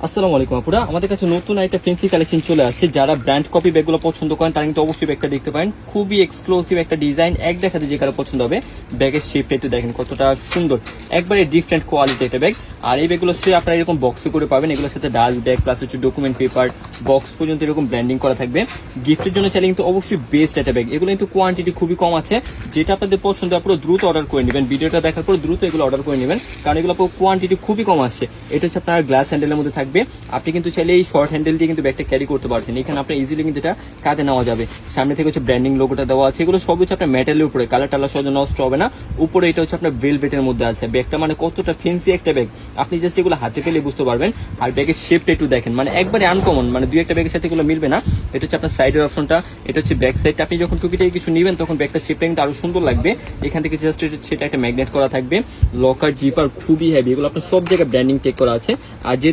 আসসালামু আলাইকুম আপুরা, আমাদের কাছে নতুন একটা ফেন্সি কালেকশন চলে আসছে। যারা ব্র্যান্ড কপি ব্যাগগুলো পছন্দ করেন তারা কিন্তু অবশ্যই ব্যাগটা দেখতে পারেন। খুবই এক্সক্লুসিভ একটা ডিজাইন, এক দেখাতে যে কারো পছন্দ হবে। ব্যাগের শেপটা একটু দেখেন কতটা সুন্দর, একবারে ডিফারেন্ট কোয়ালিটি একটা ব্যাগ। আর এই ব্যাগগুলো সে আপনারা এরকম বক্সে করে পাবেন। এগুলোর সাথে ডাস্ট ব্যাগ প্লাস হচ্ছে ডকুমেন্ট পেপার বক্স পর্যন্ত এরকম ব্র্যান্ডিং করা থাকবে। গিফটের জন্য চাইলে কিন্তু অবশ্যই বেস্ট একটা ব্যাগ। এগুলো কিন্তু কোয়ান্টিটি খুবই কম আছে, যেটা আপনাদের পছন্দ আপনারা দ্রুত অর্ডার করে নেবেন। ভিডিওটা দেখার পর দ্রুত এগুলো অর্ডার করে নেবেন, কারণ এগুলো কোয়ান্টিটি খুবই কম আসছে। এটা হচ্ছে আপনার গ্লাস হ্যান্ডেলের মধ্যে থাকবে। আপনি কিন্তু চাইলে এই শর্ট হ্যান্ডেল দিয়ে কিন্তু ব্যাগটা ক্যারি করতে পারছেন। এখানে আপনি ইজিলি কিন্তু এটা কাঁধে নেওয়া যাবে। সামনে থেকে হচ্ছে ব্র্যান্ডিং লোগোটা দেওয়া আছে। এগুলো সব হচ্ছে আপনার মেটালের উপরে, কালার টালার সহজে নষ্ট হবে না। উপরে এটা হচ্ছে আপনার ভেলভেটের মধ্যে আছে। ব্যাগটা মানে কতটা ফেন্সি একটা ব্যাগ, আপনি জাস্ট এগুলো হাতে পেলে বুঝতে পারবেন। আর ব্যাগের শেপটা একটু দেখেন, মানে একবারে আনকমন, মানে দুই একটা ব্যাগের সাথে এগুলো মিলবে না। এটা হচ্ছে আপনার সাইডের অপশনটা, এটা হচ্ছে ব্যাক সাইডটা। আপনি যখন টুকিটাই কিছু নেবেন তখন ব্যাগটা শেপটা কিন্তু আরো সুন্দর লাগবে। এখান থেকে জাস্ট সেটা একটা ম্যাগনেট করা থাকবে। লকার জিপার খুবই হেভি, এগুলো আপনার সব জায়গায় ব্র্যান্ডিং টেক করা আছে। আর যে